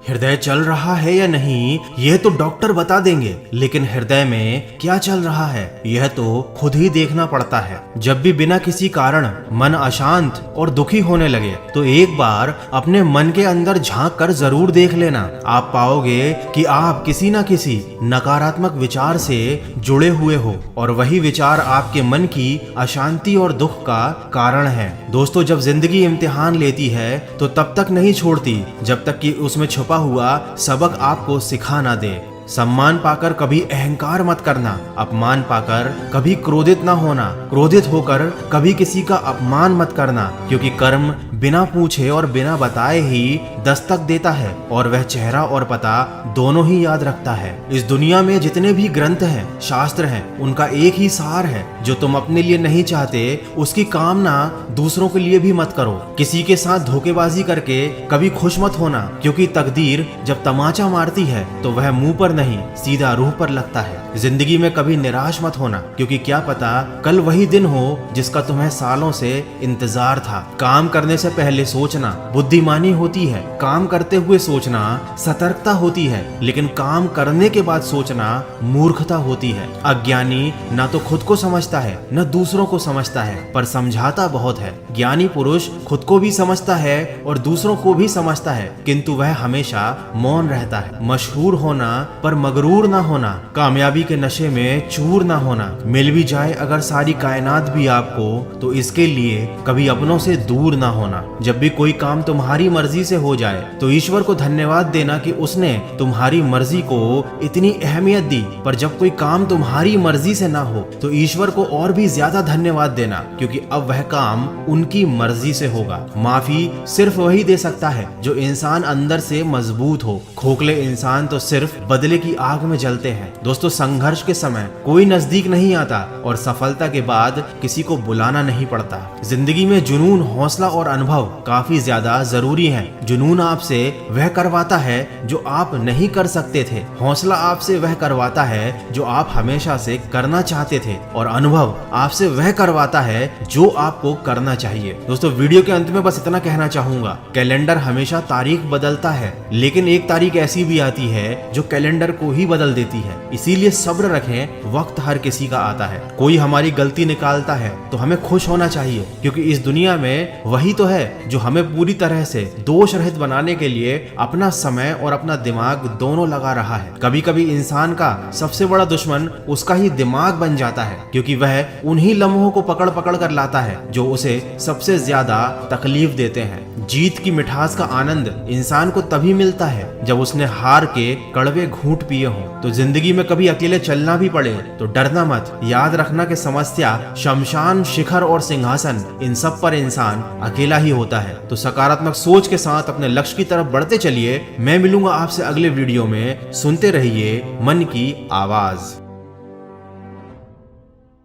हृदय चल रहा है या नहीं यह तो डॉक्टर बता देंगे, लेकिन हृदय में क्या चल रहा है यह तो खुद ही देखना पड़ता है। जब भी बिना किसी कारण मन अशांत और दुखी होने लगे तो एक बार अपने मन के अंदर झांक कर जरूर देख लेना। आप पाओगे कि आप किसी न किसी नकारात्मक विचार से जुड़े हुए हो और वही विचार आपके मन की अशांति और दुख का कारण है। दोस्तों, जब जिंदगी इम्तिहान लेती है तो तब तक नहीं छोड़ती जब तक कि उसमें छुपा हुआ सबक आपको सिखा ना दे। सम्मान पाकर कभी अहंकार मत करना, अपमान पाकर कभी क्रोधित ना होना, क्रोधित होकर कभी किसी का अपमान मत करना, क्योंकि कर्म बिना पूछे और बिना बताए ही दस्तक देता है और वह चेहरा और पता दोनों ही याद रखता है। इस दुनिया में जितने भी ग्रंथ हैं, शास्त्र हैं, उनका एक ही सार है, जो तुम अपने लिए नहीं चाहते उसकी कामना दूसरों के लिए भी मत करो। किसी के साथ धोखेबाजी करके कभी खुश मत होना, क्योंकि तकदीर जब तमाचा मारती है तो वह मुंह पर नहीं सीधा रूह पर लगता है। जिंदगी में कभी निराश मत होना, क्योंकि क्या पता कल वही दिन हो जिसका तुम्हें सालों से इंतजार था। काम करने से पहले सोचना बुद्धिमानी होती है, काम करते हुए सोचना सतर्कता होती है, लेकिन काम करने के बाद सोचना मूर्खता होती है। अज्ञानी ना तो खुद को समझता है न दूसरों को समझता है, पर समझाता बहुत है। ज्ञानी पुरुष खुद को भी समझता है और दूसरों को भी समझता है, किंतु वह हमेशा मौन रहता है। मशहूर होना पर मगरूर ना होना, कामयाबी के नशे में चूर ना होना। मिल भी जाए अगर सारी कायनात भी आपको, तो इसके लिए कभी अपनों से दूर ना होना। जब भी कोई काम तुम्हारी मर्जी से हो जाए तो ईश्वर को धन्यवाद देना कि उसने तुम्हारी मर्जी को इतनी अहमियत दी, पर जब कोई काम तुम्हारी मर्जी से ना हो तो ईश्वर को और भी ज्यादा धन्यवाद देना, क्योंकि अब वह काम उनकी मर्जी से होगा। माफी सिर्फ वही दे सकता है जो इंसान अंदर से मजबूत हो। खोखले इंसान तो सिर्फ बदले की आग में जलते हैं। दोस्तों, संघर्ष के समय कोई नजदीक नहीं आता और सफलता के बाद किसी को बुलाना नहीं पड़ता। जिंदगी में जुनून, हौसला और अनुभव काफी ज्यादा जरूरी है। जुनून आपसे वह करवाता है जो आप नहीं कर सकते थे, हौसला आपसे वह करवाता है जो आप हमेशा से करना चाहते थे, और अनुभव आपसे वह करवाता है जो आपको करना चाहिए। दोस्तों, वीडियो के अंत में बस इतना कहना चाहूंगा, कैलेंडर हमेशा तारीख बदलता है, लेकिन एक तारीख ऐसी भी आती है जो कैलेंडर को ही बदल देती है। इसीलिए सब्र रखें, वक्त हर किसी का आता है। कोई हमारी गलती निकालता है तो हमें खुश होना चाहिए, क्योंकि इस दुनिया में वही तो है जो हमें पूरी तरह से दोष रहित बनाने के लिए अपना समय और अपना दिमाग दोनों लगा रहा है। कभी कभी इंसान का सबसे बड़ा दुश्मन उसका ही दिमाग बन जाता है, क्योंकि वह उन्हीं लम्हों को पकड़ पकड़ कर लाता है जो उसे सबसे ज्यादा तकलीफ देते हैं। जीत की मिठास का आनंद इंसान को तभी मिलता है जब उसने हार के कड़वे घूंट पिए हों। तो जिंदगी में कभी अकेले चलना भी पड़े तो डरना मत। याद रखना कि समस्या, शमशान, शिखर और सिंहासन, इन सब पर इंसान अकेला ही होता है। तो सकारात्मक सोच के साथ अपने लक्ष्य की तरफ बढ़ते चलिए। मैं मिलूंगा आपसे अगले वीडियो में। सुनते रहिए मन की आवाज।